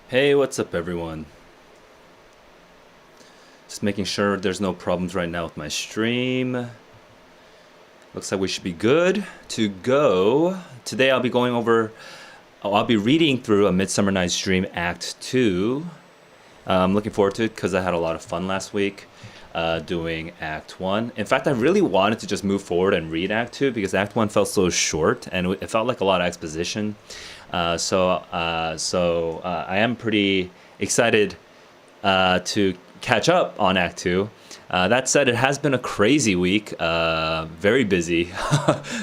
Hey, what's up, everyone? Just making sure there's no problems right now with my stream. Looks like we should be good to go. Today I'll be reading through A Midsummer Night's Dream Act 2. I'm looking forward to it because I had a lot of fun last week doing Act 1. In fact, I really wanted to just move forward and read Act 2 because Act 1 felt so short and it felt like a lot of exposition. I am pretty excited to catch up on Act Two. That said, it has been a crazy week, very busy.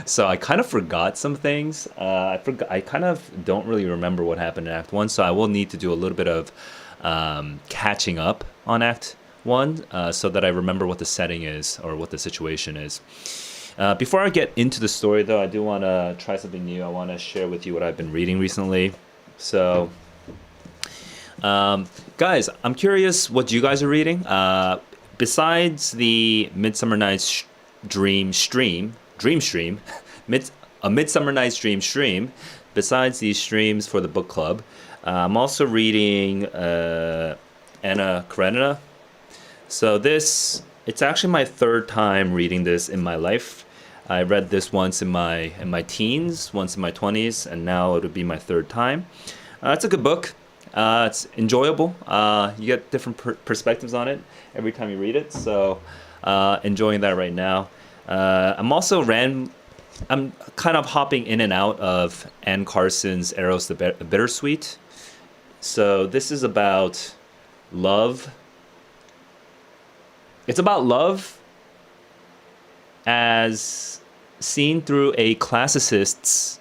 So I kind of forgot some things. I kind of don't really remember what happened in Act One. So I will need to do a little bit of catching up on Act One, so that I remember what the setting is or what the situation is. Before I get into the story, though, I do want to try something new. I want to share with you what I've been reading recently. So, guys, I'm curious what you guys are reading. Besides the Midsummer Night's Dream stream, a Midsummer Night's Dream stream. Besides these streams for the book club, I'm also reading Anna Karenina. So it's actually my third time reading this in my life. I read this once in my teens, once in my 20s, and now it would be my third time. It's a good book. It's enjoyable. You get different perspectives on it every time you read it. So enjoying that right now. I'm kind of hopping in and out of Anne Carson's Eros the Bittersweet. So this is about love. It's about love as seen through a classicist's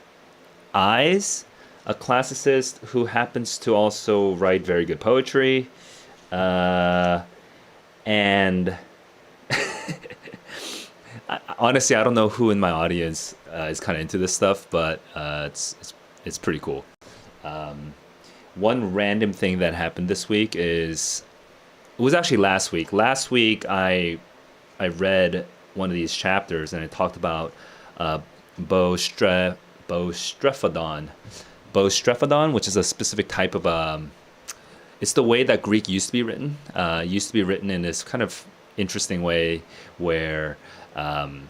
eyes, a classicist who happens to also write very good poetry. And honestly, I don't know who in my audience is kind of into this stuff, but it's pretty cool. One random thing that happened this week is it was actually last week. Last week, I read one of these chapters, and it talked about Bostrephodon. Bostrephodon, which is a specific type of it's the way that Greek used to be written. Used to be written in this kind of interesting way where I'm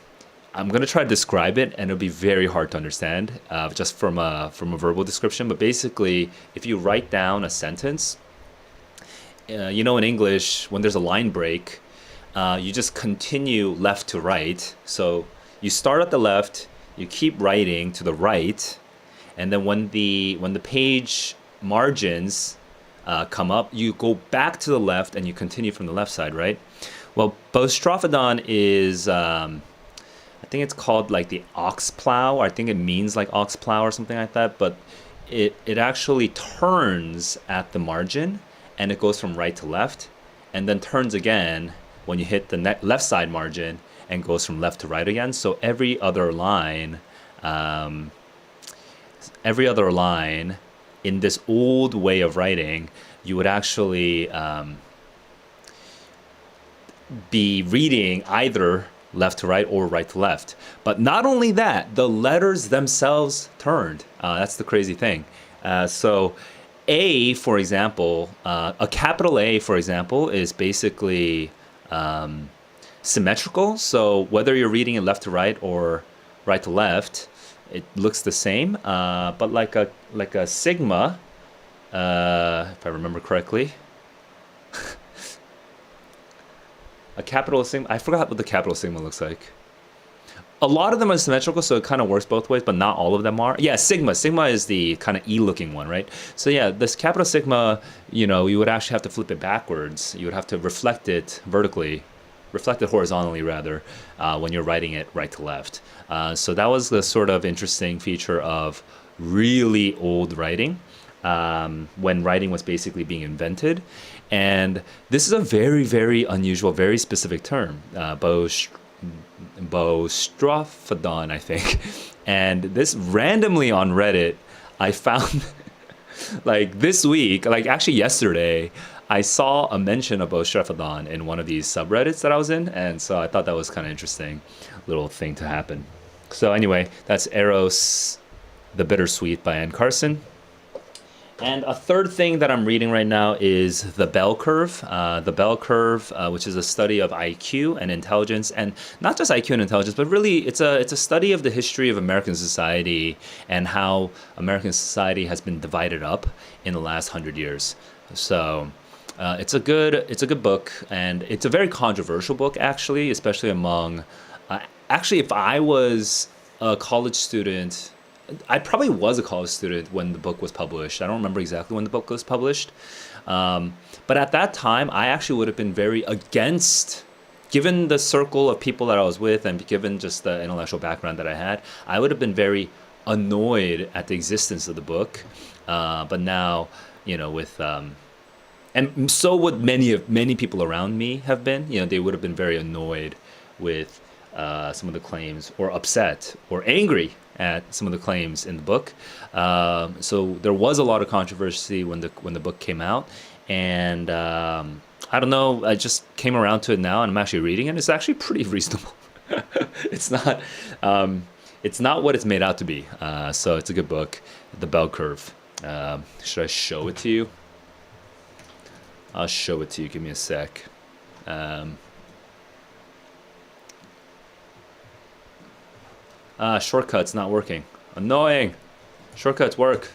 gonna try to describe it, and it'll be very hard to understand just from a verbal description. But basically, if you write down a sentence. In English, when there's a line break, you just continue left to right. So you start at the left, you keep writing to the right, and then when the page margins come up, you go back to the left and you continue from the left side, right? Well, Bostrephodon is, I think it's called like the ox plow. I think it means like ox plow or something like that, but it actually turns at the margin. And it goes from right to left, and then turns again when you hit the left side margin, and goes from left to right again. So every other line in this old way of writing, you would actually be reading either left to right or right to left. But not only that, the letters themselves turned. That's the crazy thing. So A, for example, a capital A, for example, is basically symmetrical. So whether you're reading it left to right or right to left, it looks the same. But like a sigma, if I remember correctly, a capital sigma. I forgot what the capital sigma looks like. A lot of them are symmetrical, so it kind of works both ways, but not all of them are. Yeah, sigma. Sigma is the kind of E-looking one, right? So yeah, this capital sigma, you would actually have to flip it backwards. You would have to reflect it horizontally rather, when you're writing it right to left. So that was the sort of interesting feature of really old writing, when writing was basically being invented. And this is a very, very unusual, very specific term, Bostrephodon, I think. And this randomly on Reddit, I found like this week, like actually yesterday, I saw a mention of Bostrephodon in one of these subreddits that I was in, and so I thought that was kind of interesting little thing to happen. So anyway, that's Eros the Bittersweet by Anne Carson. And a third thing that I'm reading right now is The Bell Curve. The Bell Curve, which is a study of IQ and intelligence, and not just IQ and intelligence, but really it's a study of the history of American society and how American society has been divided up in the last 100 years. So it's a good book, and it's a very controversial book actually, especially among actually if I was a college student. I probably was a college student when the book was published. I don't remember exactly when the book was published. But at that time, I actually would have been very against, given the circle of people that I was with and given just the intellectual background that I had, I would have been very annoyed at the existence of the book. But now, with and so would many people around me have been. They would have been very annoyed with some of the claims, or upset, or angry at some of the claims in the book. So there was a lot of controversy when the book came out, and I don't know. I just came around to it now, and I'm actually reading it. It's actually pretty reasonable. It's not. It's not what it's made out to be. So it's a good book, The Bell Curve. Should I show it to you? I'll show it to you. Give me a sec. Shortcuts not working. Annoying. Shortcuts work.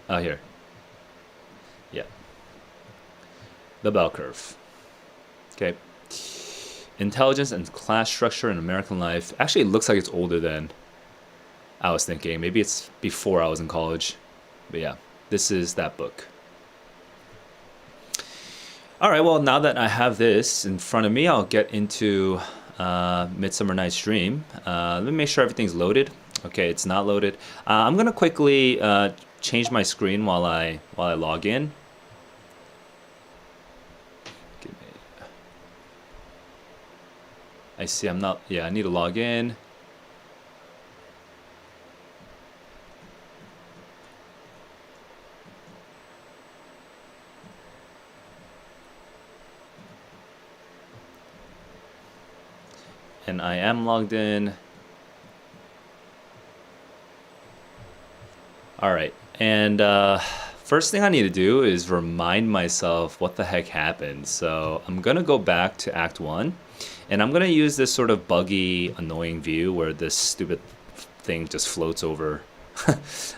Oh, here. Yeah. The Bell Curve. Okay. Intelligence and class structure in American life. Actually, it looks like it's older than I was thinking. Maybe it's before I was in college. But yeah, this is that book. All right, well, now that I have this in front of me, I'll get into Midsummer Night's Dream. Let me make sure everything's loaded. Okay, it's not loaded. I'm gonna quickly change my screen while I log in. I see I'm not. Yeah, I need to log in. And I am logged in. All right, and first thing I need to do is remind myself what the heck happened. So I'm gonna go back to Act 1, and I'm gonna use this sort of buggy, annoying view where this stupid thing just floats over.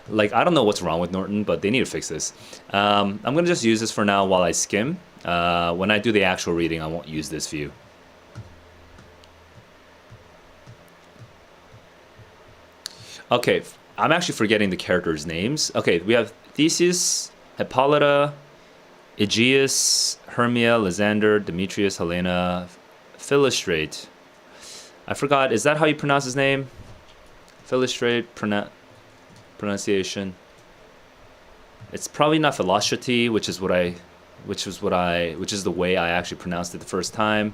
Like, I don't know what's wrong with Norton, but they need to fix this. I'm gonna just use this for now while I skim. When I do the actual reading, I won't use this view. Okay, I'm actually forgetting the characters' names. Okay, we have Theseus, Hippolyta, Aegeus, Hermia, Lysander, Demetrius, Helena, Philostrate. I forgot, is that how you pronounce his name? Philostrate, pronunciation. It's probably not Philostrate, which is the way I actually pronounced it the first time.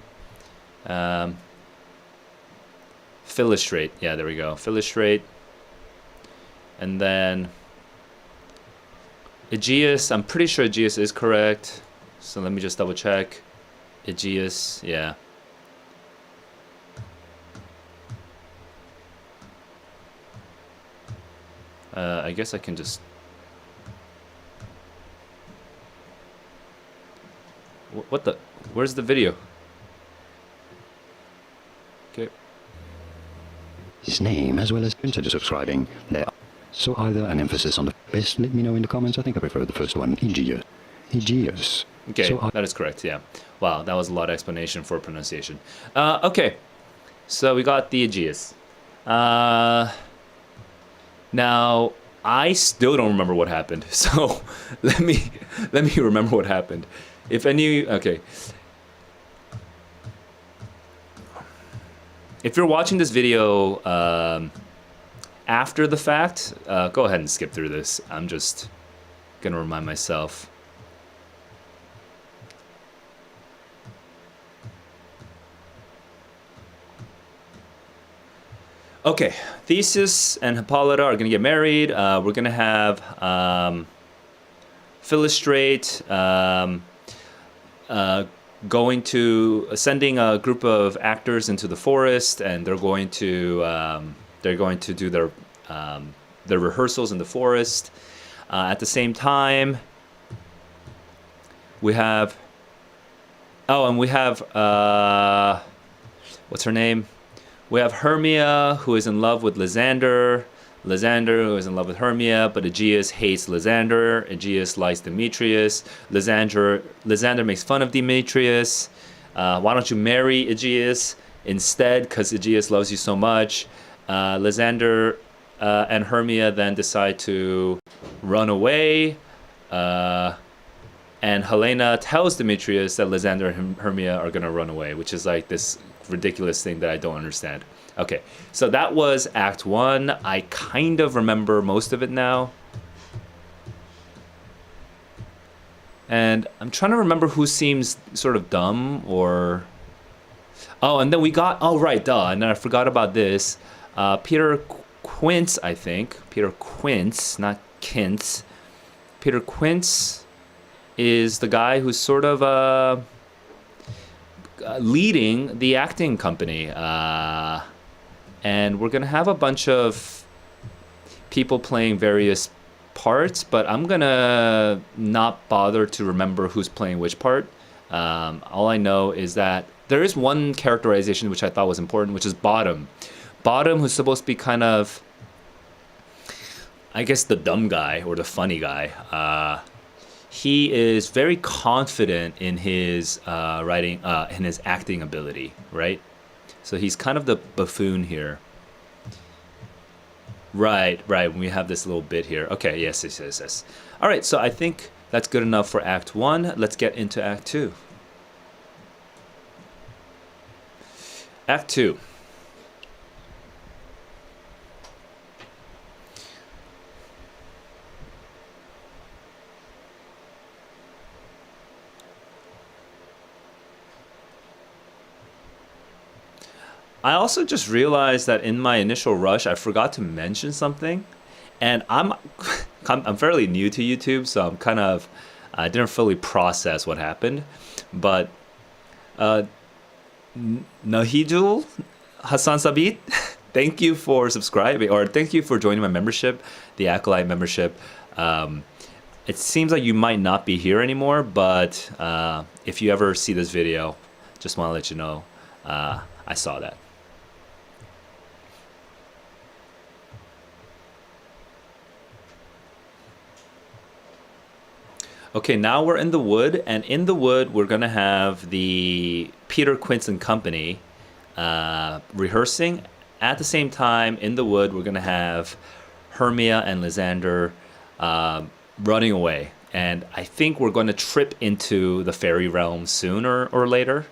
Philostrate, yeah, there we go. Philostrate. And then Aegeus, I'm pretty sure Aegeus is correct. So let me just double check. Aegeus, yeah. I guess I can just... What the... Where's the video? Okay. His name, as well as consider subscribing. There. So either an emphasis on the best, let me know in the comments. I think I prefer the first one, Aegeus. Aegeus. Okay, so that is correct, yeah. Wow, that was a lot of explanation for pronunciation. Okay, so we got the Aegeus. Now, I still don't remember what happened, so let me remember what happened. If any, okay. If you're watching this video after the fact, go ahead and skip through this. I'm just gonna remind myself. Okay, Theseus and Hippolyta are gonna get married. We're gonna have Philostrate sending a group of actors into the forest, and they're going to do their the rehearsals in the forest. At the same time, we have. Oh, and we have what's her name? We have Hermia, who is in love with Lysander. Lysander, who is in love with Hermia, but Aegeus hates Lysander. Aegeus likes Demetrius. Lysander makes fun of Demetrius. Why don't you marry Aegeus instead? Because Aegeus loves you so much. Lysander and Hermia then decide to run away. And Helena tells Demetrius that Lysander and Hermia are going to run away, which is like this ridiculous thing that I don't understand. Okay, so that was Act 1. I kind of remember most of it now. And I'm trying to remember who seems sort of dumb or... Oh, and then we got... Oh, right, duh. And then I forgot about this. Peter Quince, I think. Peter Quince, not Kintz. Peter Quince is the guy who's sort of leading the acting company. And we're going to have a bunch of people playing various parts, but I'm going to not bother to remember who's playing which part. All I know is that there is one characterization which I thought was important, which is Bottom. Bottom, who's supposed to be kind of, I guess, the dumb guy or the funny guy. He is very confident in his writing, in his acting ability, right? So he's kind of the buffoon here. Right. We have this little bit here. Okay, yes. All right, so I think that's good enough for Act 1. Let's get into Act 2. Act 2. I also just realized that in my initial rush, I forgot to mention something, and I'm fairly new to YouTube, so I'm kind of I didn't fully process what happened, but Nahijul Hassan Sabit, thank you for subscribing, or thank you for joining my membership, the Acolyte membership. It seems like you might not be here anymore, but if you ever see this video, just want to let you know I saw that. Okay, now we're in the wood, and in the wood we're gonna have the Peter Quince and Company rehearsing. At the same time, in the wood, we're gonna have Hermia and Lysander running away. And I think we're going to trip into the fairy realm sooner or later.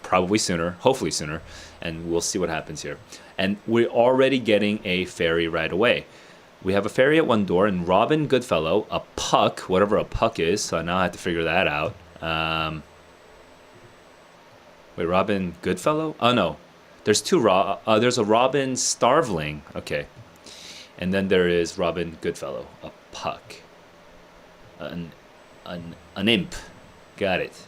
Probably sooner, hopefully sooner, and we'll see what happens here. And we're already getting a fairy right away. We have a fairy at one door, and Robin Goodfellow, a puck, whatever a puck is, so now I have to figure that out. Wait, Robin Goodfellow? Oh, no. There's two there's a Robin Starveling. Okay. And then there is Robin Goodfellow, a puck. An imp. Got it.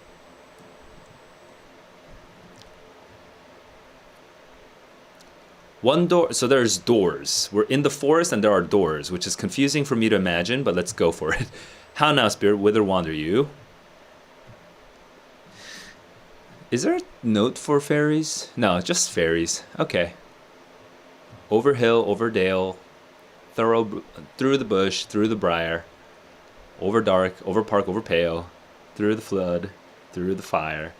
One door, so there's doors. We're in the forest and there are doors, which is confusing for me to imagine, but let's go for it. How now, spirit, whither wander you? Is there a note for fairies? No, just fairies. Okay. Over hill, over dale, through the bush, through the briar, over dark, over park, over pale, through the flood, through the fire.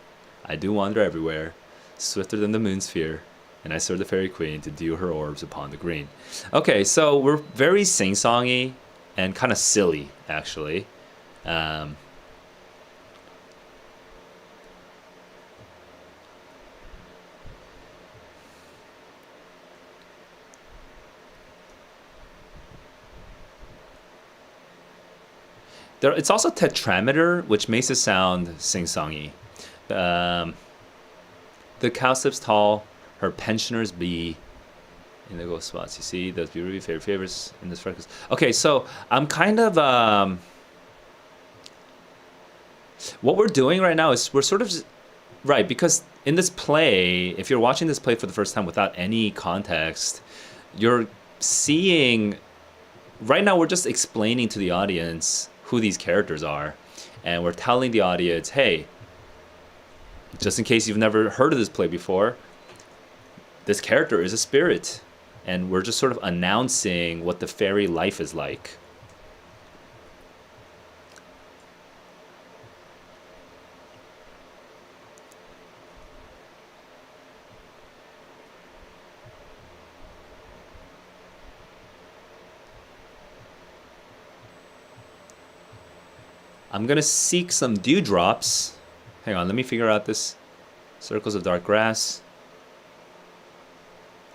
I do wander everywhere, swifter than the moon's sphere. And I serve the fairy queen to dew her orbs upon the green. Okay, so we're very sing-songy and kind of silly, actually. It's also tetrameter, which makes it sound sing-songy. The cowslip's tall. Her pensioners be in the ghost spots. You see, those be really favorite favorites in this freckles. Okay, so I'm kind of what we're doing right now is we're sort of right, because in this play, if you're watching this play for the first time without any context, you're seeing right now we're just explaining to the audience who these characters are, and we're telling the audience, hey, just in case you've never heard of this play before, this character is a spirit, and we're just sort of announcing what the fairy life is like. I'm gonna seek some dewdrops. Hang on, let me figure out this. Circles of dark grass.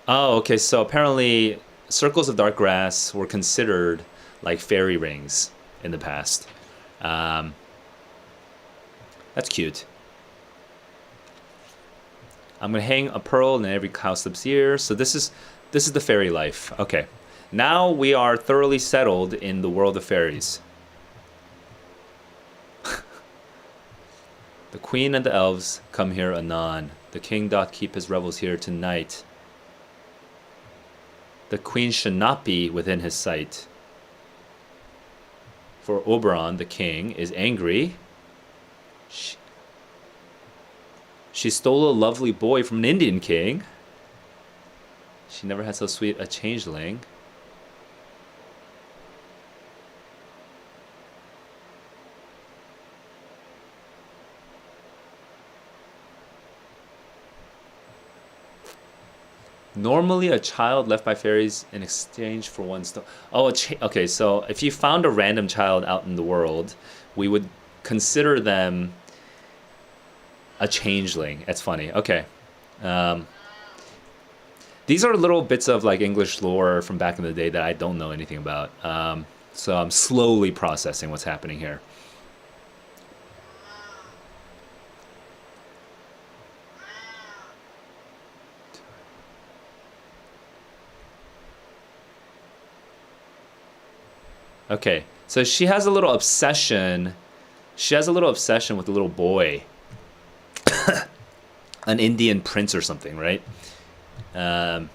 Oh, okay, so apparently circles of dark grass were considered like fairy rings in the past. Um, that's cute. I'm gonna hang a pearl in every cowslip's ear. So this is the fairy life. Okay, now we are thoroughly settled in the world of fairies. The queen and the elves come here anon. The king doth keep his revels here tonight. The queen should not be within his sight. For Oberon, the king, is angry. She stole a lovely boy from an Indian king. She never had so sweet a changeling. Normally, a child left by fairies in exchange for one stone. Oh, okay. So if you found a random child out in the world, we would consider them a changeling. That's funny. Okay. These are little bits of like English lore from back in the day that I don't know anything about. So I'm slowly processing what's happening here. Okay, so she has a little obsession. She has a little obsession with a little boy, an Indian prince or something, right? Um,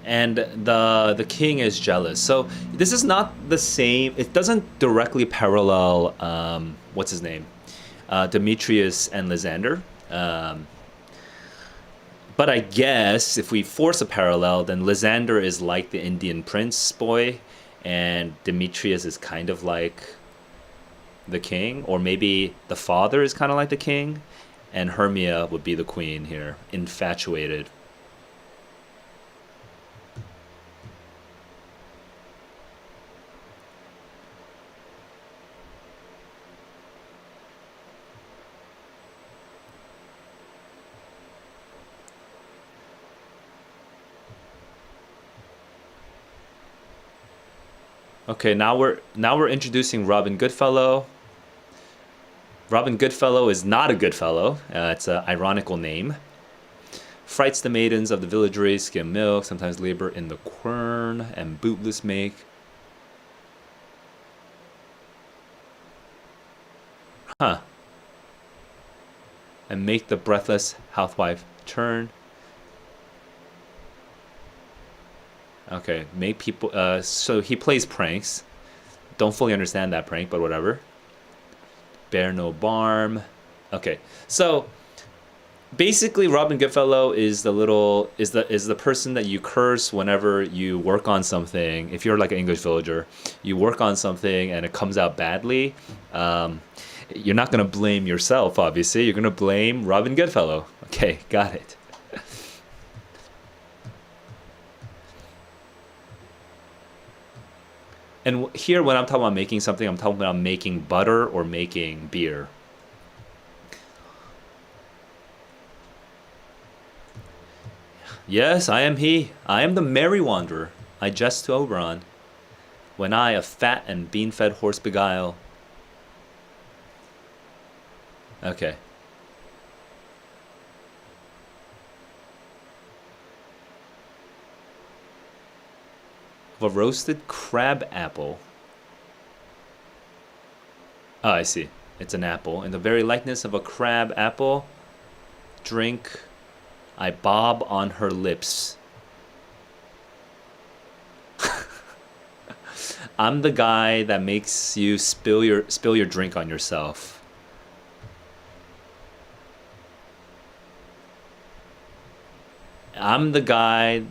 and the king is jealous. So this is not the same. It doesn't directly parallel what's his name, Demetrius and Lysander. But I guess if we force a parallel, then Lysander is like the Indian prince boy, and Demetrius is kind of like the king, or maybe the father is kind of like the king, and Hermia would be the queen here, infatuated. Okay, now we're introducing Robin Goodfellow. Robin Goodfellow is not a good fellow. It's an ironical name. Frights the maidens of the villagery, skim milk, sometimes labor in the quern, and bootless make. Huh. And make the breathless housewife churn. Okay, make people. So he plays pranks. Don't fully understand that prank, but whatever. Bear no barm. Okay, so basically, Robin Goodfellow is the person that you curse whenever you work on something. If you're like an English villager, you work on something and it comes out badly. You're not gonna blame yourself, obviously. You're gonna blame Robin Goodfellow. Okay, got it. And here, when I'm talking about making something, I'm talking about making butter or making beer. Yes, I am he. I am the merry wanderer. I jest to Oberon. When I a fat and bean-fed horse beguile. Okay. Of a roasted crab apple. Oh, I see. It's an apple. In the very likeness of a crab apple, drink, I bob on her lips. I'm the guy that makes you spill your drink on yourself. I'm the guy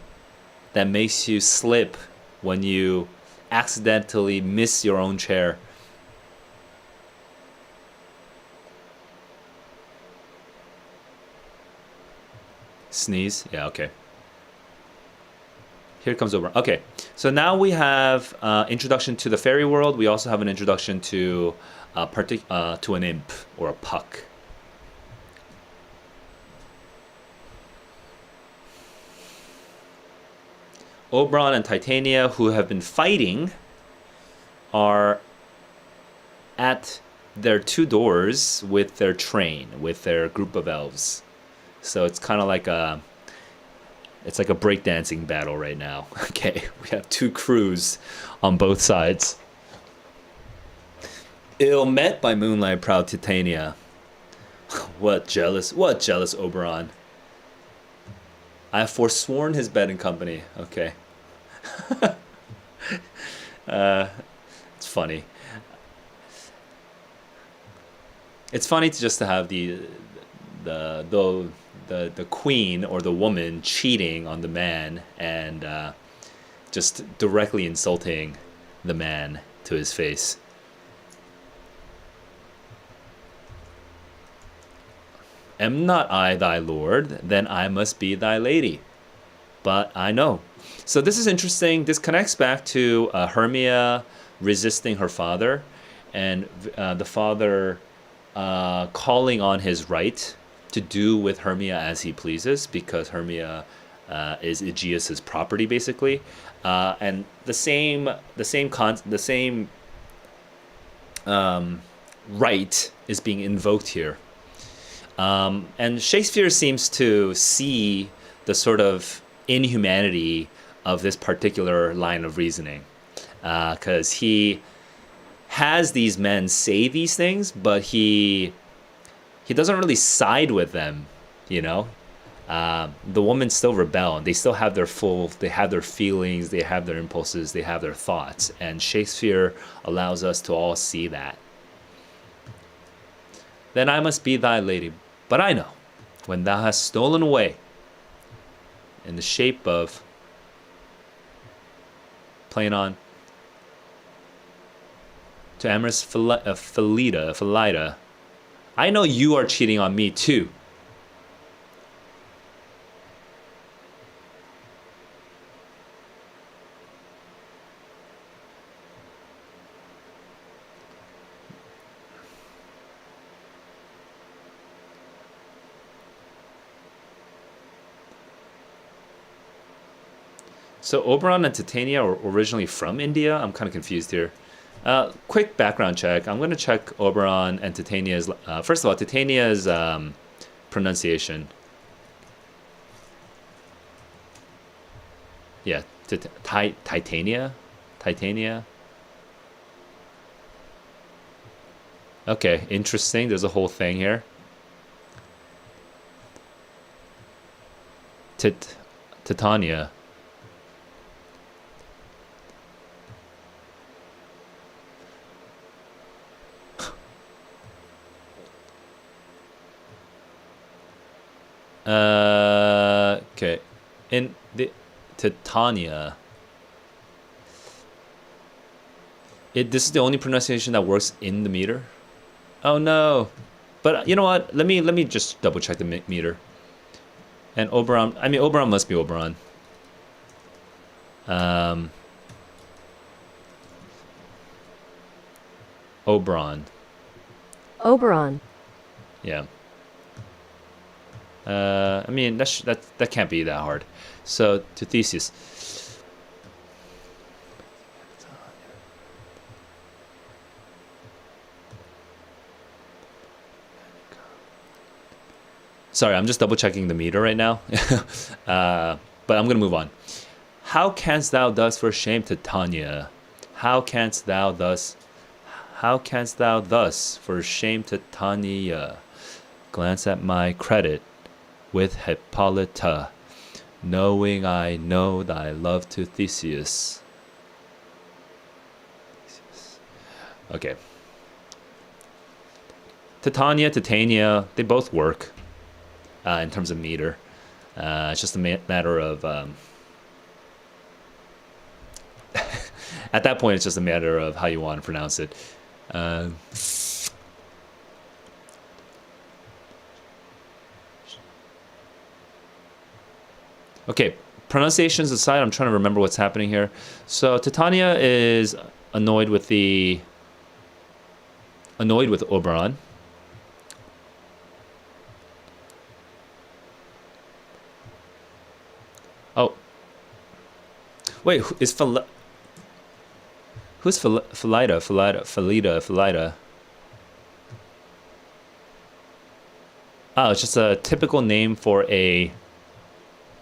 that makes you slip when you accidentally miss your own chair. Sneeze? Yeah, okay. Here comes over. Okay, so now we have introduction to the fairy world. We also have an introduction to to an imp or a puck. Oberon and Titania, who have been fighting, are at their two doors with their train, with their group of elves. So it's kind of like a breakdancing battle right now. Okay, we have two crews on both sides. Ill met by moonlight proud Titania. What jealous Oberon. I have forsworn his bed and company. Okay. It's funny. It's funny to have the queen or the woman cheating on the man and just directly insulting the man to his face. Am not I thy lord, then I must be thy lady. But I know. So this is interesting. This connects back to Hermia resisting her father, and the father calling on his right to do with Hermia as he pleases, because Hermia is Aegeus's property, basically, and the same right is being invoked here. And Shakespeare seems to see the sort of inhumanity of this particular line of reasoning, because he has these men say these things, but he doesn't really side with them, you know. The women still rebel, and they still have their feelings, they have their impulses, they have their thoughts, and Shakespeare allows us to all see that. Then I must be thy lady, but I know, when thou hast stolen away in the shape of, playing on to amorous Philida, I know you are cheating on me too. So Oberon and Titania are originally from India. I'm kind of confused here. Quick background check. I'm going to check Oberon and Titania's... first of all, Titania's pronunciation. Yeah, Titania? Titania? Okay, interesting. There's a whole thing here. Titania. Okay. In the Titania. This is the only pronunciation that works in the meter. Oh no. But you know what? Let me just double check the meter. And Oberon, Oberon must be Oberon. Oberon. Oberon. Yeah. That can't be that hard. So to Theseus. Sorry, I'm just double checking the meter right now. But I'm gonna move on. How canst thou thus for shame, Titania? How canst thou thus? How canst thou thus, for shame, Titania, glance at my credit with Hippolyta, knowing I know thy love to Theseus. Okay. Titania, they both work in terms of meter. It's just a matter of... at that point, it's just a matter of how you want to pronounce it. Okay, pronunciations aside, I'm trying to remember what's happening here. So Titania is annoyed with Oberon. Oh, wait, who's Philida? Oh, it's just a typical name for a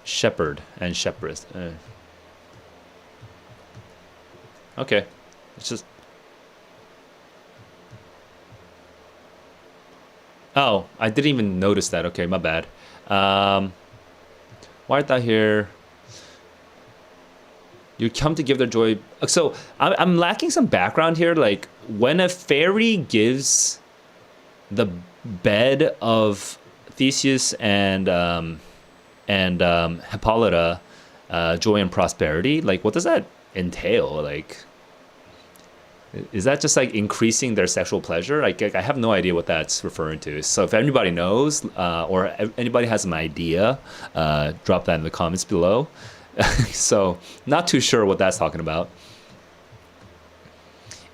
shepherd and shepherdess. Okay, it's just... Oh, I didn't even notice that. Okay, my bad. Why art thou here? You come to give their joy. So I'm lacking some background here. Like, when a fairy gives the bed of Theseus and Hippolyta joy and prosperity, like, what does that entail? Like, is that just like increasing their sexual pleasure? Like, I have no idea what that's referring to. So if anybody knows or anybody has an idea, drop that in the comments below. So not too sure what that's talking about.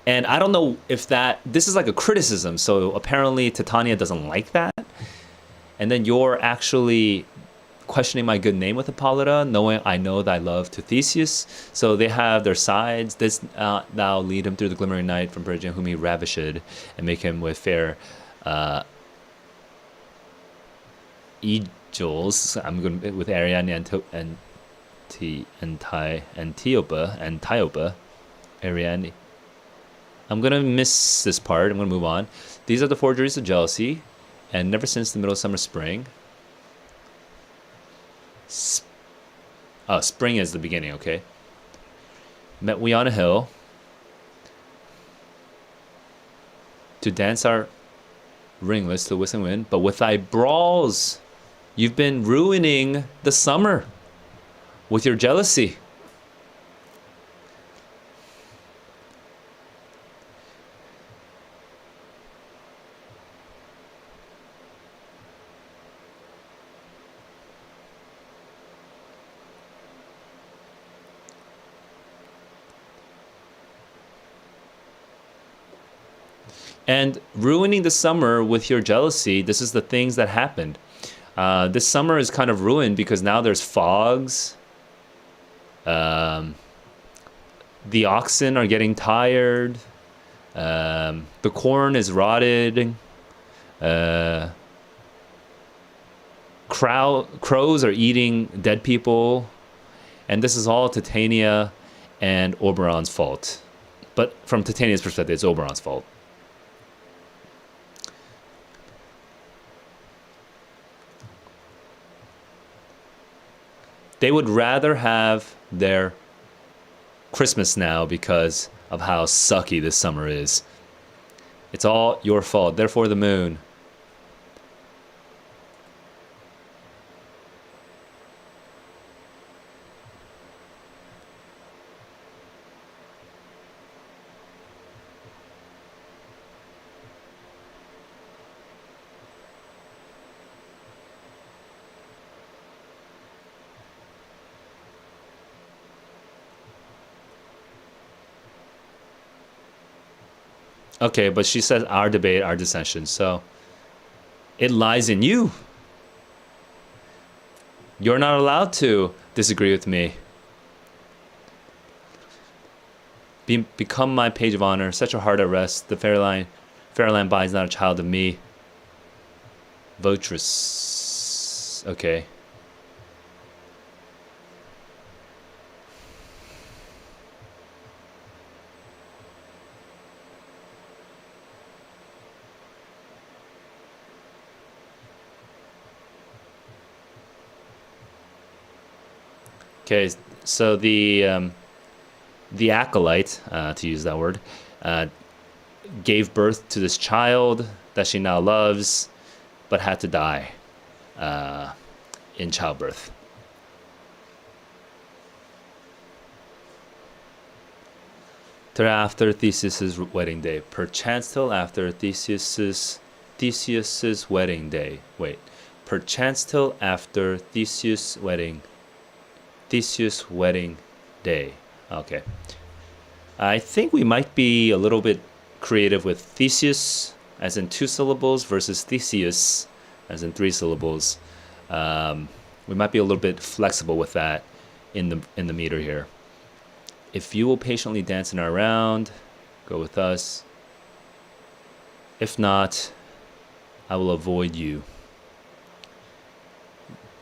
And I don't know if this is like a criticism. So apparently Titania doesn't like that. And then you're actually questioning my good name with Hippolyta, knowing I know thy love to Theseus. So they have their sides. This thou lead him through the glimmering night from Phrygia, whom he ravished, and make him with fair Aegils. I'm going with Ariadne and Antiopa, Ariadne. I'm gonna miss this part. I'm gonna move on. These are the forgeries of jealousy, and never since the middle of summer, spring. Spring is the beginning. Okay. Met we on a hill to dance our ringlets to the whistling wind, but with thy brawls, you've been ruining the summer with your jealousy. And ruining the summer with your jealousy, this is the things that happened. This summer is kind of ruined because now there's fogs. The oxen are getting tired. The corn is rotted. Crows are eating dead people. And this is all Titania and Oberon's fault. But from Titania's perspective, it's Oberon's fault. They would rather have their Christmas now because of how sucky this summer is. It's all your fault. Therefore, the moon. Okay, but she says our debate, our dissension. So it lies in you. You're not allowed to disagree with me. Become my page of honor. Set your heart at rest. The fair line bides not a child of me. Votress. Okay. Okay, so the acolyte, to use that word, uh, gave birth to this child that she now loves, but had to die in childbirth. Till after Theseus's wedding day, perchance till after Theseus's wedding day. Wait, perchance till after Theseus' wedding day. Okay. I think we might be a little bit creative with Theseus as in 2 syllables versus Theseus as in 3 syllables. We might be a little bit flexible with that in the meter here. If you will patiently dance in our round, go with us. If not, I will avoid you.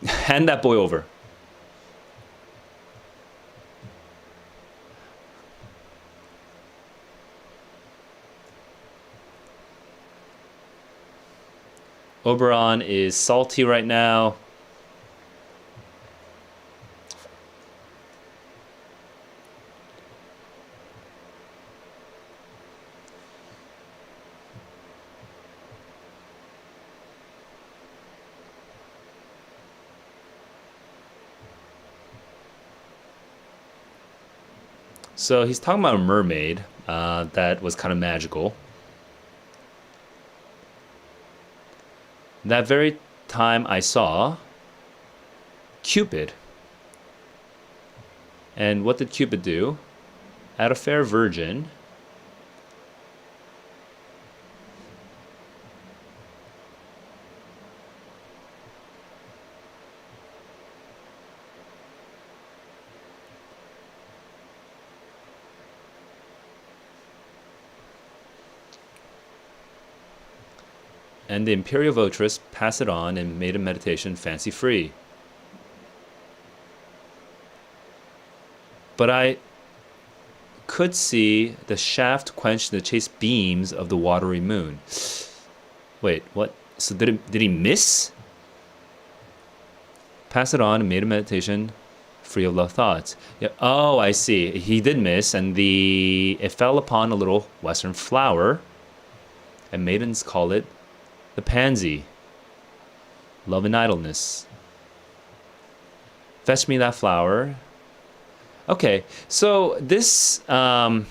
Hand that boy over. Oberon is salty right now. So he's talking about a mermaid that was kind of magical. That very time I saw Cupid. And what did Cupid do? At a fair virgin. And the imperial votress passed it on and made a meditation fancy free. But I could see the shaft quench the chaste beams of the watery moon. Wait, what? So did he miss? Pass it on and made a meditation free of love thoughts. Yeah. Oh, I see. He did miss, and it fell upon a little western flower, and maidens call it the pansy. Love and idleness. Fetch me that flower. Okay, so this one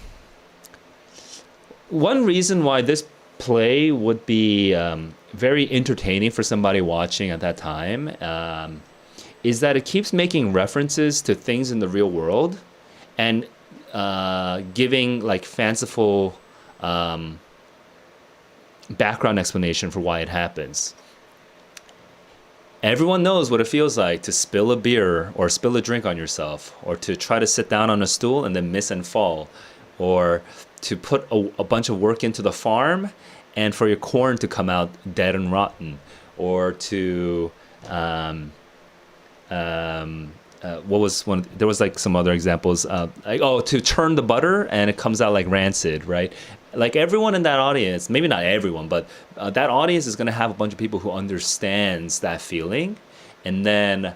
reason why this play would be very entertaining for somebody watching at that time is that it keeps making references to things in the real world and giving like fanciful background explanation for why it happens. Everyone knows what it feels like to spill a beer or spill a drink on yourself, or to try to sit down on a stool and then miss and fall, or to put a bunch of work into the farm and for your corn to come out dead and rotten, or to what was one? There was like some other examples. To churn the butter and it comes out like rancid, right? Like everyone in that audience, maybe not everyone, but that audience is going to have a bunch of people who understands that feeling, and then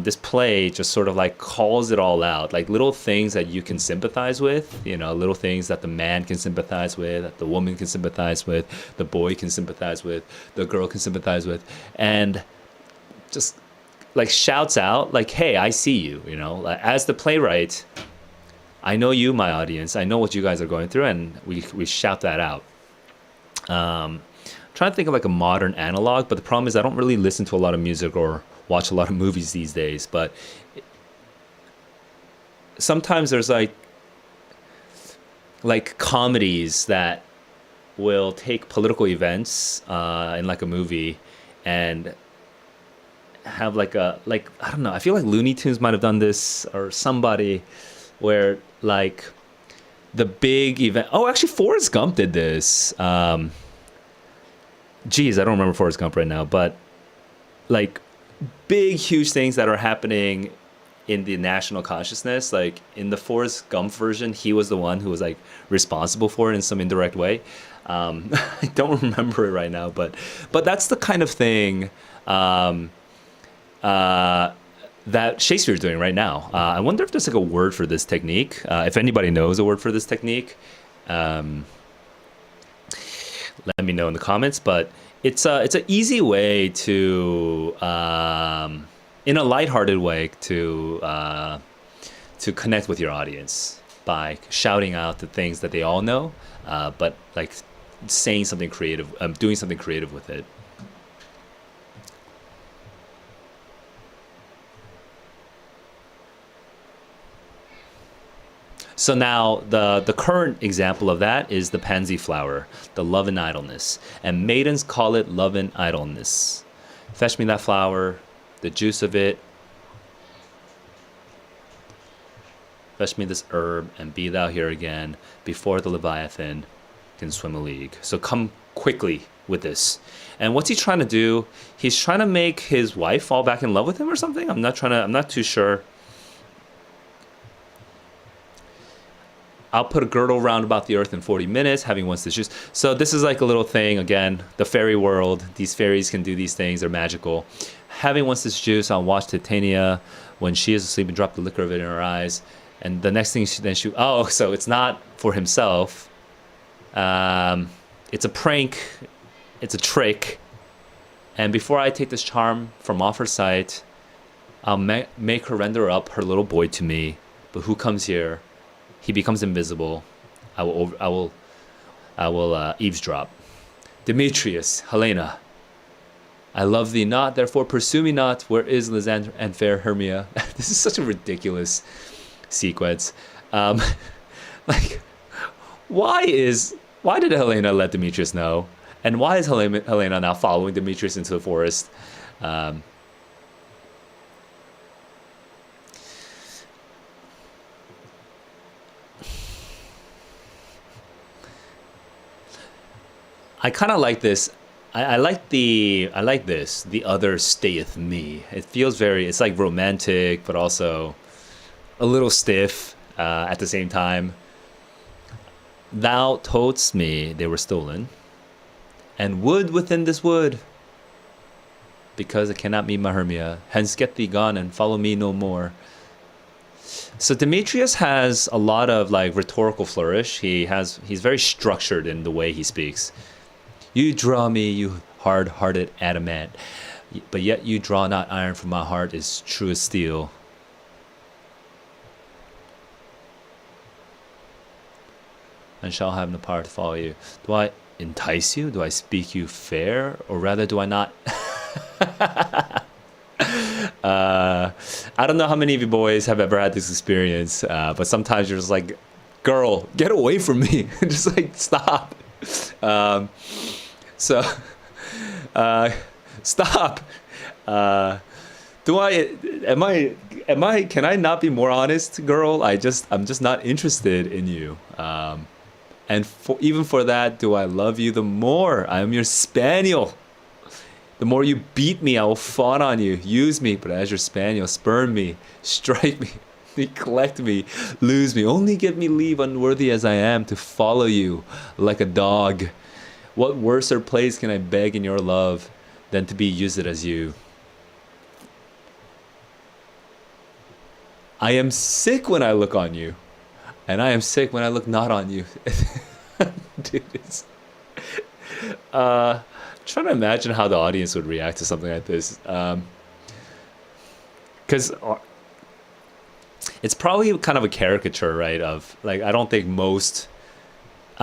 this play just sort of like calls it all out, like little things that you can sympathize with, little things that the man can sympathize with, that the woman can sympathize with, the boy can sympathize with, the girl can sympathize with, and just like shouts out like, hey, I see you, as the playwright, I know you, my audience, I know what you guys are going through, and we shout that out. Trying to think of like a modern analog, but the problem is I don't really listen to a lot of music or watch a lot of movies these days, but sometimes there's like comedies that will take political events in like a movie and have I don't know, I feel like Looney Tunes might have done this, or somebody, where like the big event. Oh, actually, Forrest Gump did this. Geez, I don't remember Forrest Gump right now, but like big, huge things that are happening in the national consciousness. Like in the Forrest Gump version, he was the one who was like responsible for it in some indirect way. I don't remember it right now, but that's the kind of thing that Shakespeare is doing right now. I wonder if there's like a word for this technique. If anybody knows a word for this technique, let me know in the comments. But it's an easy way to, in a lighthearted way, to connect with your audience by shouting out the things that they all know, but like saying something creative, doing something creative with it. So now the current example of that is the pansy flower, the love and idleness. And maidens call it love and idleness. Fetch me that flower, the juice of it. Fetch me this herb, and be thou here again before the Leviathan can swim a league. So come quickly with this. And what's he trying to do? He's trying to make his wife fall back in love with him or something? I'm not too sure. I'll put a girdle round about the earth in 40 minutes, having once this juice. So this is like a little thing, again, the fairy world. These fairies can do these things, they're magical. Having once this juice, I'll watch Titania when she is asleep and drop the liquor of it in her eyes. And the next thing so it's not for himself. It's a prank, it's a trick. And before I take this charm from off her sight, I'll make her render up her little boy to me. But who comes here? He becomes invisible. I will eavesdrop. Demetrius, Helena, I love thee not, therefore pursue me not. Where is Lysander and fair Hermia? This is such a ridiculous sequence. Like, why did Helena let Demetrius know? And why is Helena now following Demetrius into the forest? I kind of like this. I like this. The other stayeth me. It feels it's like romantic, but also a little stiff at the same time. Thou toldst me they were stolen, and wood within this wood, because it cannot meet my Hermia. Hence get thee gone and follow me no more. So Demetrius has a lot of like rhetorical flourish. He's very structured in the way he speaks. You draw me, you hard-hearted adamant, but yet you draw not iron from my heart is true as steel. And shall have no power to follow you. Do I entice you? Do I speak you fair? Or rather, do I not? I don't know how many of you boys have ever had this experience, but sometimes you're just like, girl, get away from me. Just like, stop. Stop. Can I not be more honest, girl? I'm just not interested in you. And even for that, do I love you the more? I am your spaniel. The more you beat me, I will fawn on you. Use me, but as your spaniel, spurn me, strike me, neglect me, lose me. Only give me leave, unworthy as I am, to follow you like a dog. What worser place can I beg in your love than to be used as you? I am sick when I look on you, and I am sick when I look not on you. Dude, it's... trying to imagine how the audience would react to something like this. Because it's probably kind of a caricature, right? Of like, I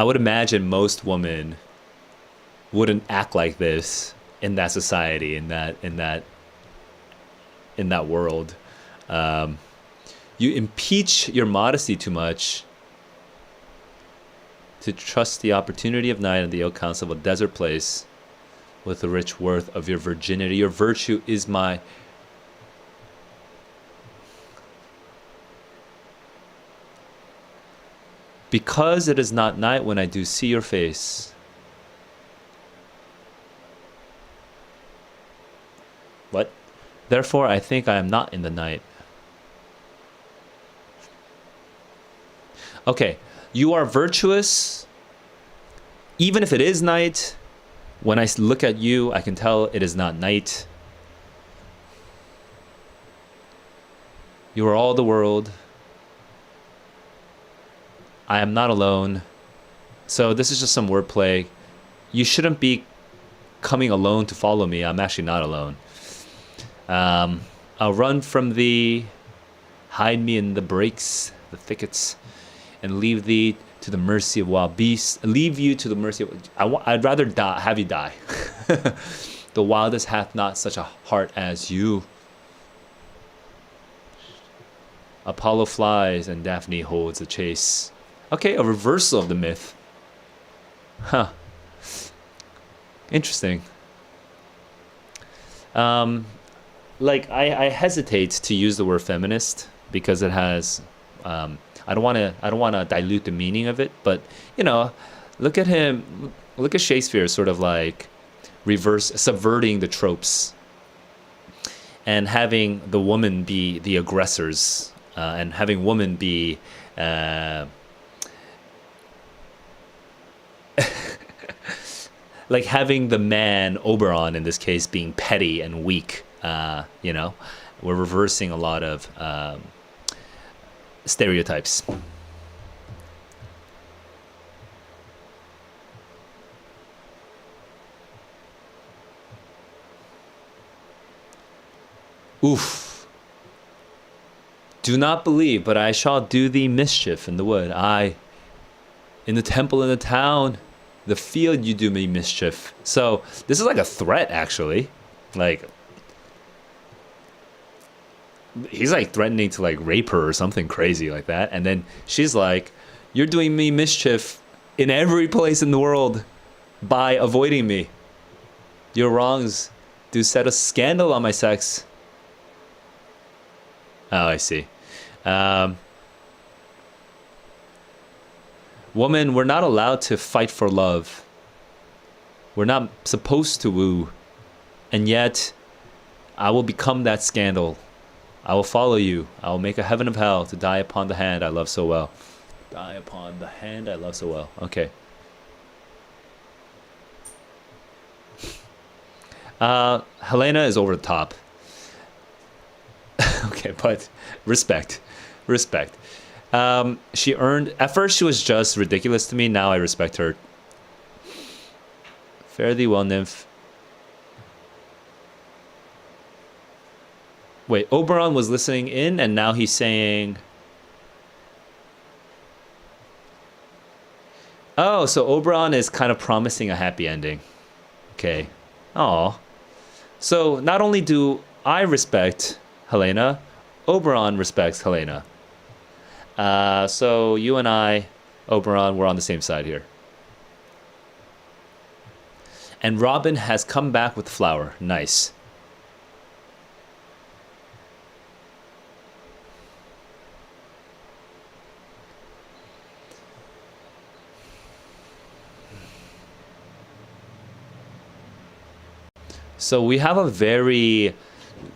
would imagine most women wouldn't act like this in that society, in that world. You impeach your modesty too much to trust the opportunity of night and the ill counsel of a desert place with the rich worth of your virginity. Your virtue is my... Because it is not night when I do see your face. What? Therefore, I think I am not in the night. Okay, you are virtuous, even if it is night. When I look at you, I can tell it is not night. You are all the world. I am not alone. So this is just some wordplay. You shouldn't be coming alone to follow me. I'm actually not alone. I'll run from thee, hide me in the brakes, the thickets, and leave thee to the mercy of wild beasts. Leave you to the mercy of... I'd rather die, have you die. The wildest hath not such a heart as you. Apollo flies and Daphne holds the chase. Okay, a reversal of the myth. Huh. Interesting. Like I hesitate to use the word feminist because it has I don't want to dilute the meaning of it, but you know, look at Shakespeare sort of like subverting the tropes and having the woman be the aggressors and having women be like having the man Oberon in this case being petty and weak. You know, we're reversing a lot of stereotypes. Oof. Do not believe, but I shall do thee mischief in the wood. I, in the temple in the town, the field you do me mischief. So this is like a threat, actually. Like, he's like threatening to like rape her or something crazy like that. And then she's like, you're doing me mischief in every place in the world by avoiding me. Your wrongs do set a scandal on my sex. Oh, I see. Woman, we're not allowed to fight for love. We're not supposed to woo. And yet, I will become that scandal. I will follow you. I will make a heaven of hell to die upon the hand I love so well. Die upon the hand I love so well. Okay. Helena is over the top. Okay, but respect. She earned... At first, she was just ridiculous to me. Now I respect her. Fare thee well, nymph. Wait, Oberon was listening in, and now he's saying... Oh, so Oberon is kind of promising a happy ending. Okay. Aw. So not only do I respect Helena, Oberon respects Helena. So you and I, Oberon, we're on the same side here. And Robin has come back with the flower. Nice. So we have a very,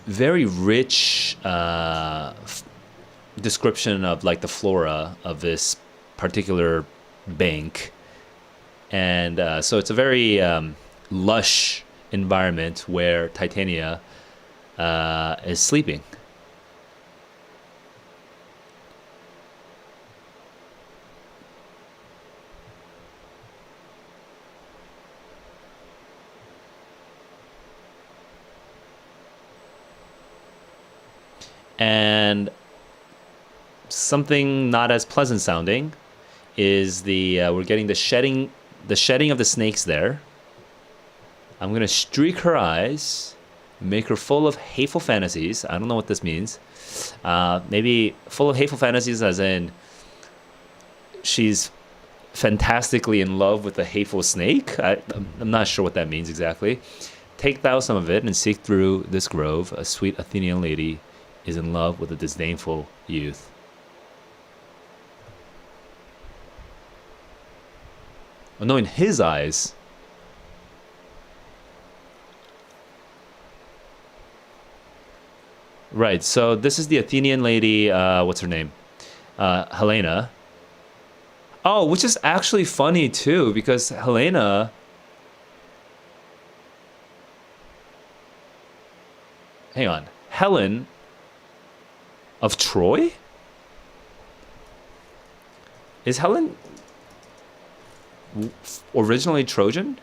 very rich description of like the flora of this particular bank, and so it's a very lush environment where Titania is sleeping. And something not as pleasant sounding is we're getting the shedding of the snakes there. I'm gonna streak her eyes, make her full of hateful fantasies. I don't know what this means. Maybe full of hateful fantasies as in she's fantastically in love with a hateful snake. I'm not sure what that means exactly. Take thou some of it and seek through this grove. A sweet Athenian lady is in love with a disdainful youth. Oh, no, in his eyes. Right, so this is the Athenian lady, what's her name? Helena. Oh, which is actually funny too, because Helena... Hang on. Helen of Troy? Is Helen originally Trojan?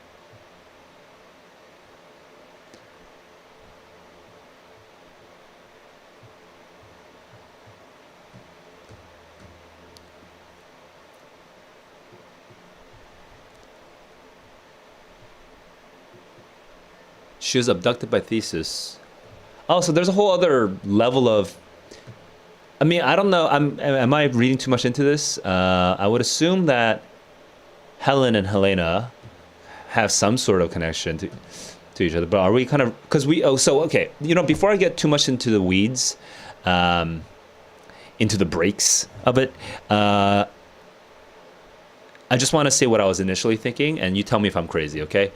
She was abducted by Theseus. Oh, so there's a whole other level of. I mean, I don't know. Am I reading too much into this? I would assume that Helen and Helena have some sort of connection to each other. But are we kind of because we? Oh, so okay. You know, before I get too much into the weeds, into the breaks of it, I just want to say what I was initially thinking, and you tell me if I'm crazy, okay?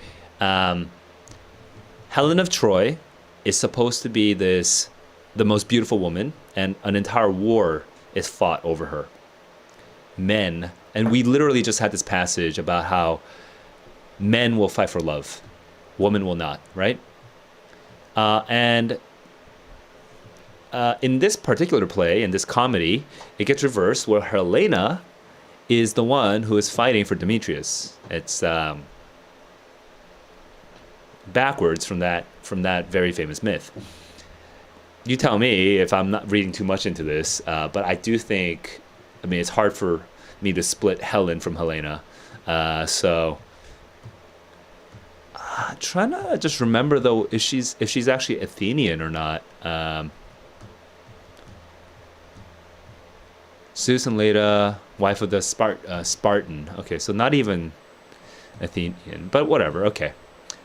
Helen of Troy is supposed to be the most beautiful woman, and an entire war is fought over her. Men, and we literally just had this passage about how men will fight for love, women will not, right? And in this particular play, in this comedy, it gets reversed where Helena is the one who is fighting for Demetrius. It's backwards from that very famous myth. You tell me if I'm not reading too much into this, but I do think, I mean, it's hard for me to split Helen from Helena. So trying to just remember though if she's actually Athenian or not. Zeus and Leda, wife of the Spartan. Okay, so not even Athenian, but whatever. Okay,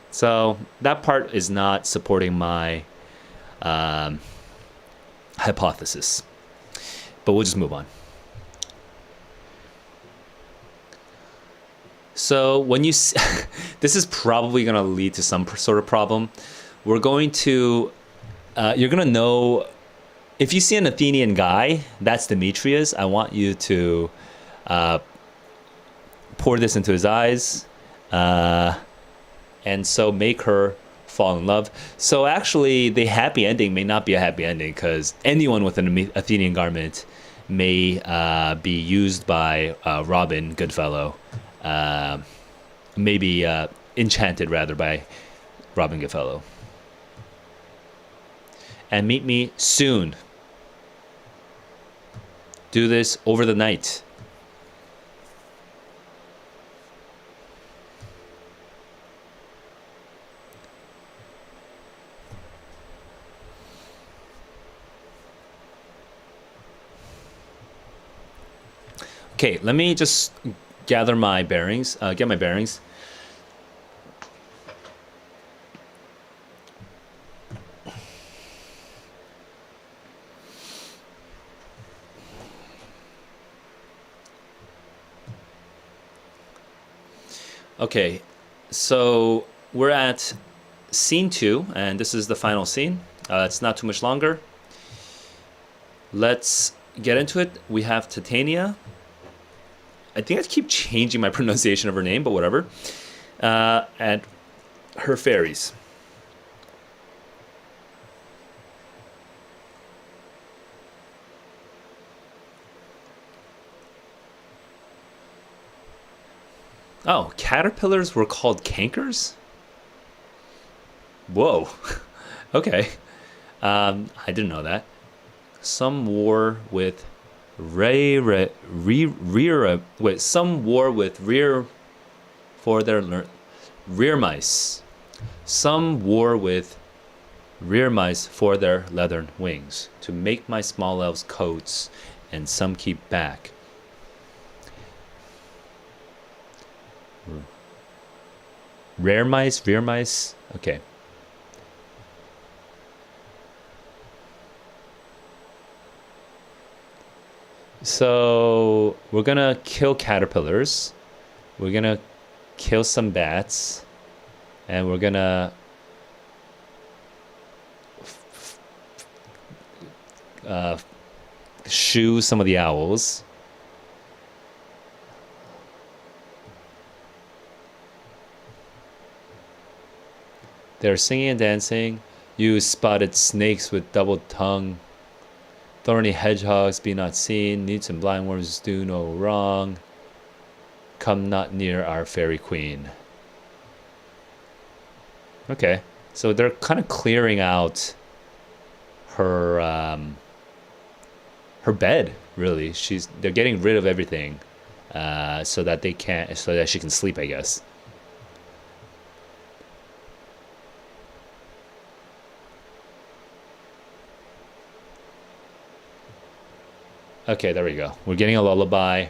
so that part is not supporting my hypothesis, but we'll just move on. So when you this is probably going to lead to some sort of problem. We're going to you're going to know if you see an Athenian guy, that's Demetrius. I want you to pour this into his eyes, and so make her fall in love. So actually, the happy ending may not be a happy ending because anyone with an Athenian garment may be used by Robin Goodfellow, maybe enchanted rather by Robin Goodfellow. And meet me soon. Do this over the night. Okay, let me just gather my bearings, get my bearings. Okay, so we're at scene 2, and this is the final scene. It's not too much longer. Let's get into it. We have Titania. I think I keep changing my pronunciation of her name, but whatever. And her fairies. Oh, caterpillars were called cankers? Whoa. Okay. I didn't know that. Some war with some war with rear mice. Some war with rear mice for their leathern wings to make my small elves coats, and some keep back. Rear mice. Okay. So we're gonna kill caterpillars. We're gonna kill some bats, and we're gonna shoo some of the owls. They're singing and dancing. You spotted snakes with double tongue. Thorny hedgehogs be not seen. Newts and blindworms do no wrong. Come not near our fairy queen. Okay, so they're kind of clearing out her her bed. Really, they're getting rid of everything, so that she can sleep, I guess. Okay, there we go. We're getting a lullaby.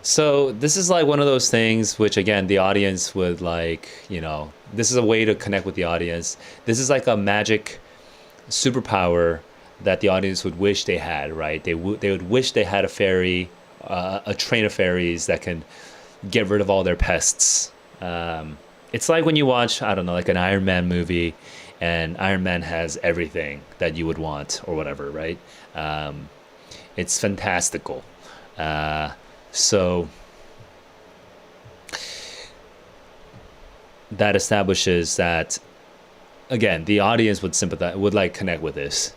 So this is like one of those things which, again, the audience would like, this is a way to connect with the audience. This is like a magic superpower that the audience would wish they had, right? They would wish they had a fairy, a train of fairies that can get rid of all their pests. It's like when you watch, I don't know, like an Iron Man movie, and Iron Man has everything that you would want or whatever, right? It's fantastical. So that establishes that, again, the audience would sympathize, would like connect with this.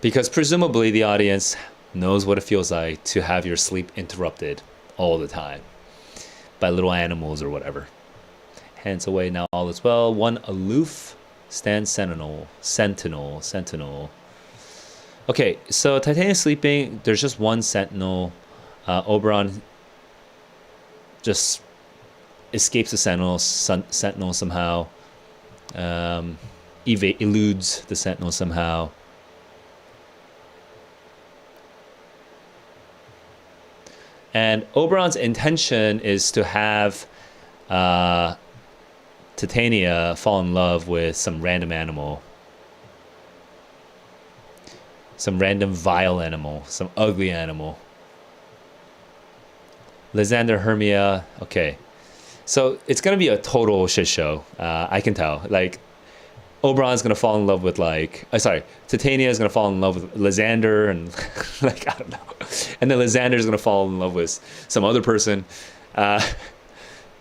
Because presumably the audience knows what it feels like to have your sleep interrupted all the time by little animals or whatever. Hands away, now all is well. One aloof stands sentinel. Okay, so Titania's sleeping. There's just one sentinel. Oberon just escapes the sentinel somehow. Eludes the sentinel somehow. And Oberon's intention is to have Titania fall in love with some random animal. Some random vile animal. Some ugly animal. Lysander, Hermia. Okay. So it's going to be a total shit show. I can tell. Like, Oberon's going to fall in love with, Titania is going to fall in love with Lysander, and, like, I don't know. And then Lysander is going to fall in love with some other person.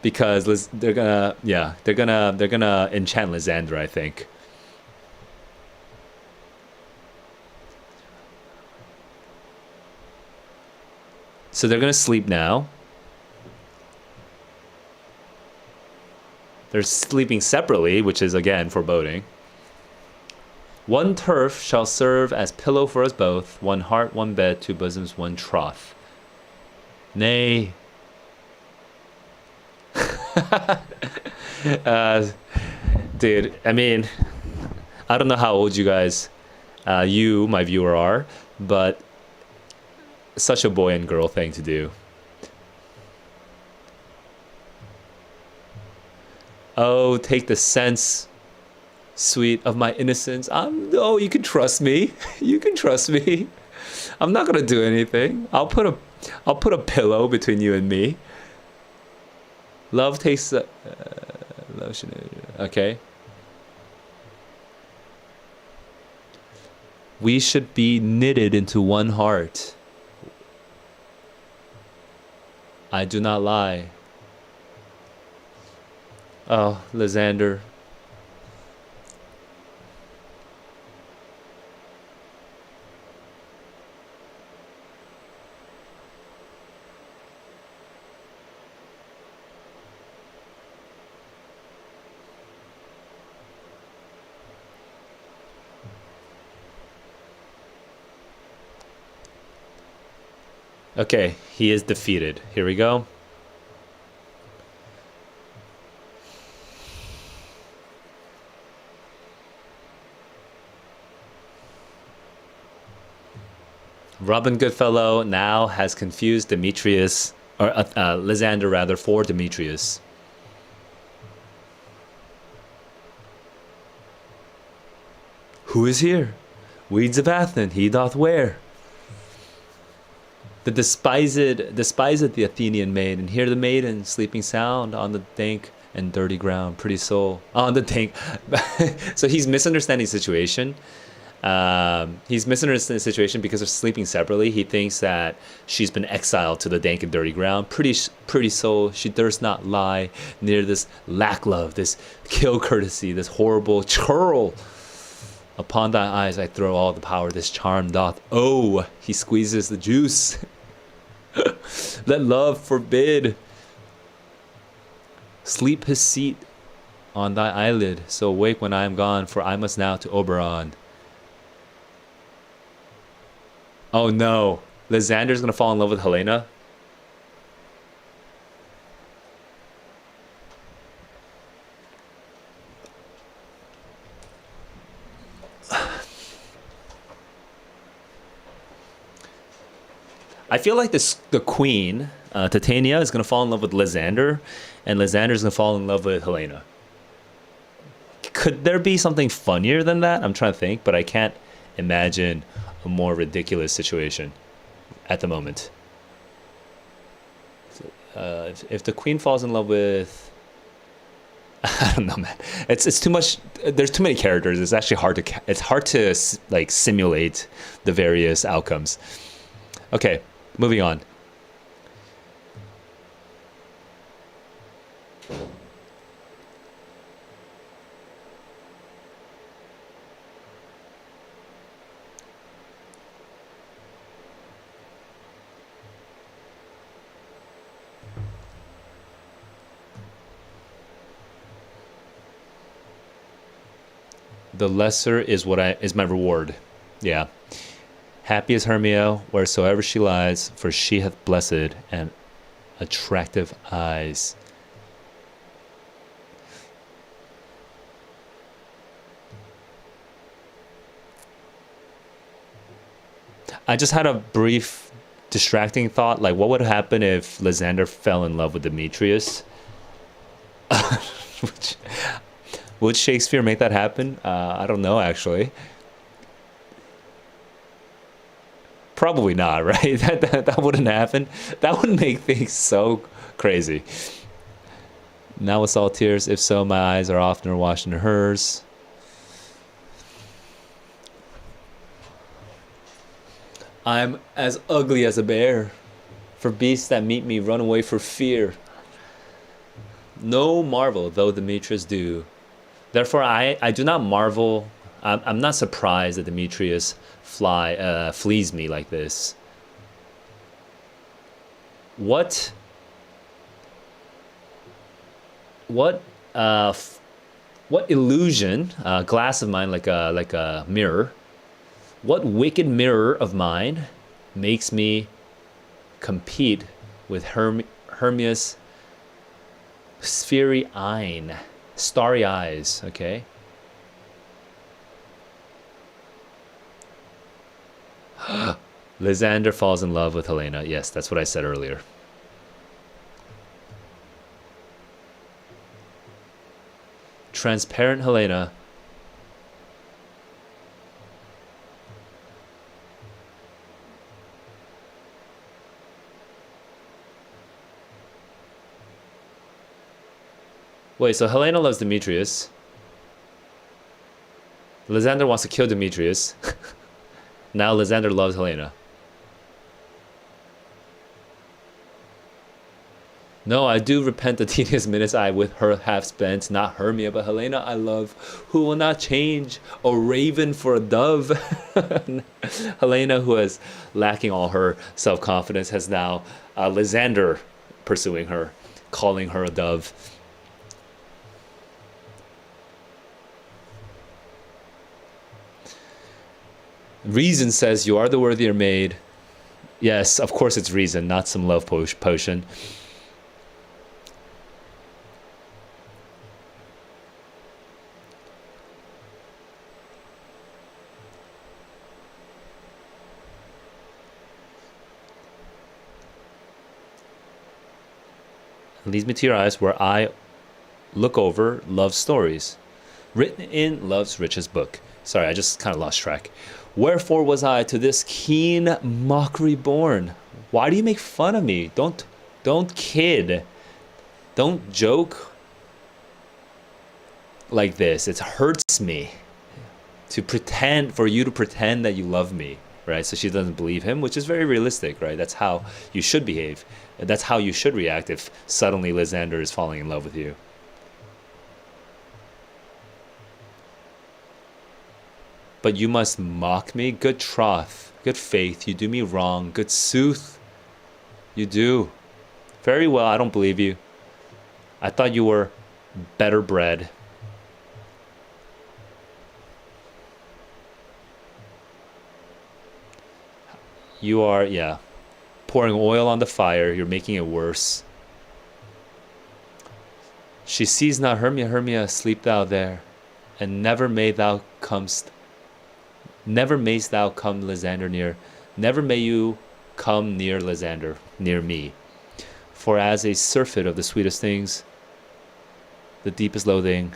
Because they're gonna enchant Lysander, I think. So they're gonna sleep now. They're sleeping separately, which is again foreboding. One turf shall serve as pillow for us both. One heart, one bed, two bosoms, one troth. Nay. Dude, I mean, I don't know how old you guys, you, my viewer, are, but such a boy and girl thing to do. Oh, take the sense, sweet, of my innocence. Oh, you can trust me. You can trust me. I'm not gonna do anything. I'll put a pillow between you and me. Love takes the okay. We should be knitted into one heart. I do not lie. Oh, Lysander. Okay, he is defeated. Here we go. Robin Goodfellow now has confused Demetrius, or Lysander rather, for Demetrius. Who is here? Weeds of Athen he doth wear. The despised the Athenian maid, and hear the maiden sleeping sound on the dank and dirty ground, pretty soul on the tank. So he's misunderstanding the situation. He's misunderstanding the situation because of sleeping separately. He thinks that she's been exiled to the dank and dirty ground. Pretty soul, she durst not lie near this lack love, this kill courtesy, this horrible churl. Upon thy eyes I throw all the power this charm doth. Oh, he squeezes the juice. Let love forbid. Sleep his seat on thy eyelid, so awake when I am gone, for I must now to Oberon. Oh no, Lysander's gonna fall in love with Helena? I feel like the queen, Titania, is gonna fall in love with Lysander, and Lysander's gonna fall in love with Helena. Could there be something funnier than that? I'm trying to think, but I can't imagine a more ridiculous situation at the moment. If the queen falls in love with, I don't know, man. It's too much. There's too many characters. It's actually hard to like simulate the various outcomes. Okay, moving on. The lesser is is my reward. Yeah. Happy is Hermia wheresoever she lies, for she hath blessed and attractive eyes. I just had a brief distracting thought, like what would happen if Lysander fell in love with Demetrius? Would Shakespeare make that happen? I don't know, actually. Probably not, right? That wouldn't happen. That would make things so crazy. Now with all tears, if so, my eyes are oftener washed than hers. I'm as ugly as a bear. For beasts that meet me run away for fear. No marvel, though Demetrius do. Therefore, I do not marvel. I'm not surprised that Demetrius flees me like this. What illusion? Glass of mine, like a mirror. What wicked mirror of mine makes me compete with Hermia's sphery eyne? Starry eyes, okay? Lysander falls in love with Helena. Yes, that's what I said earlier. Transparent Helena. Wait, so Helena loves Demetrius. Lysander wants to kill Demetrius. Now Lysander loves Helena. No, I do repent the tedious minutes I with her have spent. Not Hermia, but Helena I love, who will not change a raven for a dove. Helena, who is lacking all her self-confidence, has now Lysander pursuing her, calling her a dove. Reason says you are the worthier maid. Yes, of course it's reason, not some love potion. Leads me to your eyes where I look over love's stories, written in love's richest book. Sorry, I just kind of lost track. Wherefore was I to this keen mockery born? Why do you make fun of me? Don't kid. Don't joke. like this. It hurts me for you to pretend that you love me, right? So she doesn't believe him, which is very realistic, right? That's how you should behave. That's how you should react if suddenly Lysander is falling in love with you. But you must mock me. Good troth, good faith, you do me wrong. Good sooth, you do. Very well, I don't believe you. I thought you were better bred. You are, yeah, pouring oil on the fire. You're making it worse. She sees not Hermia, Hermia, sleep thou there, and never mayst thou come, Lysander, near. Never may you come near Lysander, near me. For as a surfeit of the sweetest things, the deepest loathing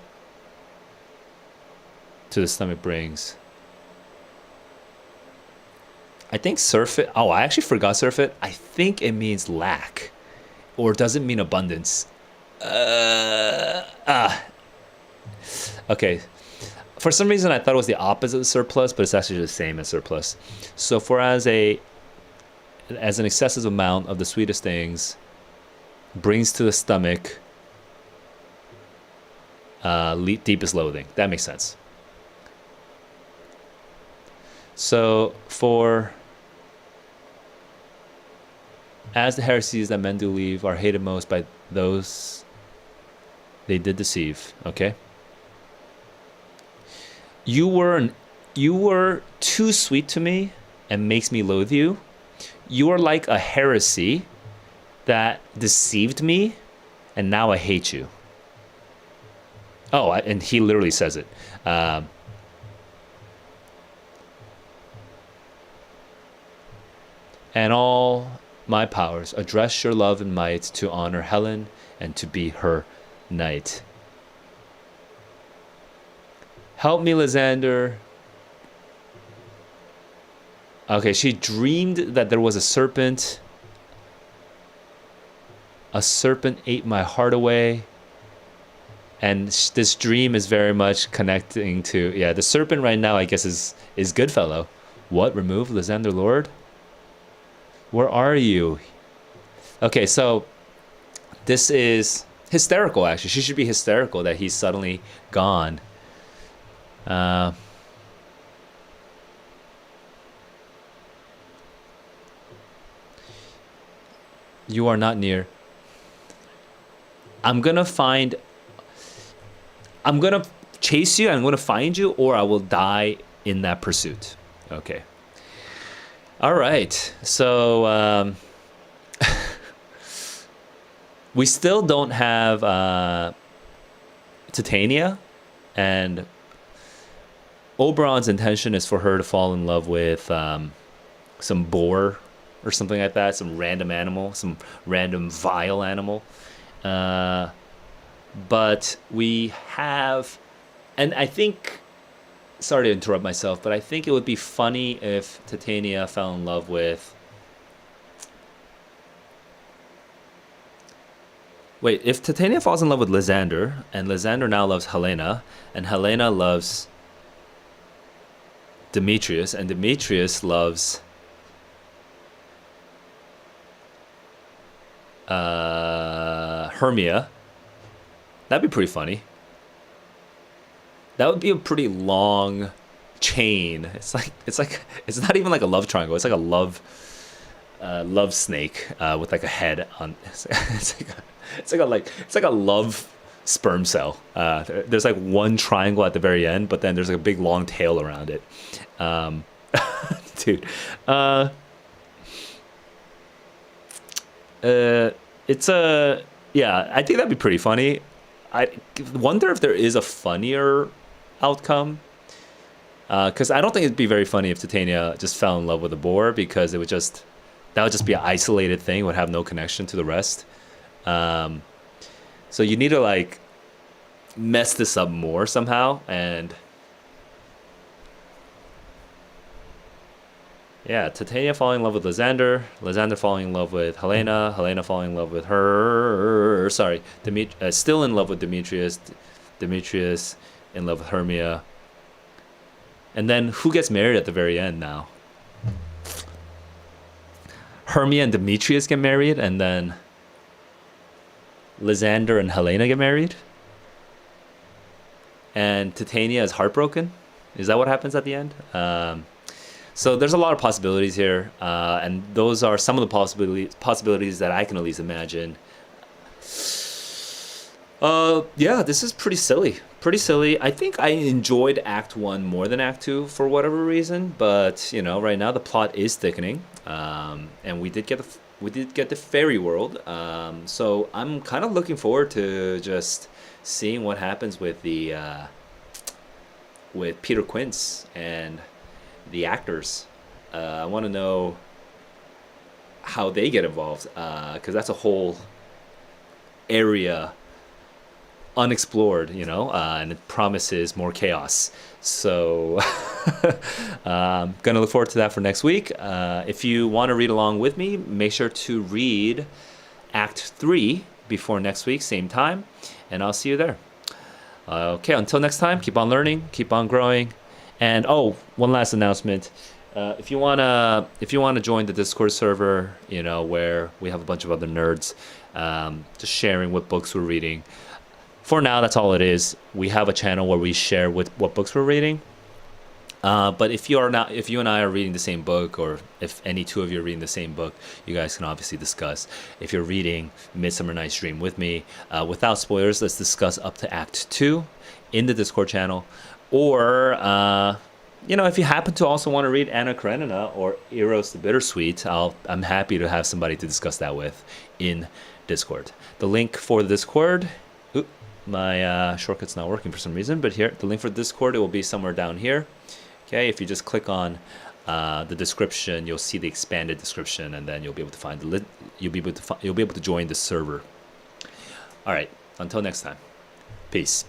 to the stomach brings. I think surfeit. Oh, I actually forgot surfeit. I think it means lack, or does it mean abundance? Okay. For some reason, I thought it was the opposite of surplus, but it's actually the same as surplus. So, for as an excessive amount of the sweetest things brings to the stomach deepest loathing. That makes sense. So, for as the heresies that men do leave are hated most by those they did deceive. Okay. You were too sweet to me and makes me loathe you. You are like a heresy that deceived me, and now I hate you. Oh, and he literally says it. And all my powers address your love and might to honor Helen and to be her knight. Help me, Lysander. Okay, she dreamed that there was a serpent. A serpent ate my heart away. And this dream is very much connecting to, yeah, the serpent right now, I guess, is Goodfellow. What? Remove Lysander Lord? Where are you? Okay, so this is hysterical, actually. She should be hysterical that he's suddenly gone. You are not near. I'm gonna chase you, I'm gonna find you, or I will die in that pursuit. Okay. All right. So we still don't have Titania, and Oberon's intention is for her to fall in love with some boar or something like that, some random animal, some random vile animal. But we have, and I think, sorry to interrupt myself, but I think it would be funny if Titania fell in love with, wait, if Titania falls in love with Lysander, and Lysander now loves Helena, and Helena loves Demetrius, and Demetrius loves Hermia, that'd be pretty funny. That would be a pretty long chain. It's not even like a love triangle. It's like a love snake with like a head on. It's like a love sperm cell. There's like one triangle at the very end, but then there's like a big long tail around it. Dude, it's a, yeah, I think that'd be pretty funny. I wonder if there is a funnier outcome, because I don't think it'd be very funny if Titania just fell in love with a boar, because that would just be an isolated thing, would have no connection to the rest. So you need to like mess this up more somehow, and yeah, Titania falling in love with Lysander, Lysander falling in love with Helena, Helena falling in love with still in love with Demetrius, Demetrius in love with Hermia. And then who gets married at the very end now? Hermia and Demetrius get married, and then Lysander and Helena get married. And Titania is heartbroken. Is that what happens at the end? So there's a lot of possibilities here, and those are some of the possibilities that I can at least imagine. Yeah, this is pretty silly. Pretty silly. I think I enjoyed Act 1 more than Act 2 for whatever reason, but you know, right now the plot is thickening, and we did get the fairy world. So I'm kind of looking forward to just seeing what happens with the with Peter Quince and the actors. I want to know how they get involved, because that's a whole area unexplored, you know, and it promises more chaos. So gonna look forward to that for next week. If you want to read along with me, make sure to read Act 3 before next week, same time, and I'll see you there. Okay, until next time, keep on learning, keep on growing. And one last announcement. If you wanna join the Discord server, you know, where we have a bunch of other nerds, just sharing what books we're reading. For now, that's all it is. We have a channel where we share what books we're reading. But if you and I are reading the same book, or if any two of you are reading the same book, you guys can obviously discuss. If you're reading Midsummer Night's Dream with me, without spoilers, let's discuss up to Act 2 in the Discord channel. Or, you know, if you happen to also want to read Anna Karenina or Eros the Bittersweet, I'm happy to have somebody to discuss that with in Discord. The link for the Discord, my shortcut's not working for some reason, but here, the link for Discord, it will be somewhere down here. Okay, if you just click on the description, you'll see the expanded description, and then you'll be able to find you'll be able to join the server. All right, until next time, peace.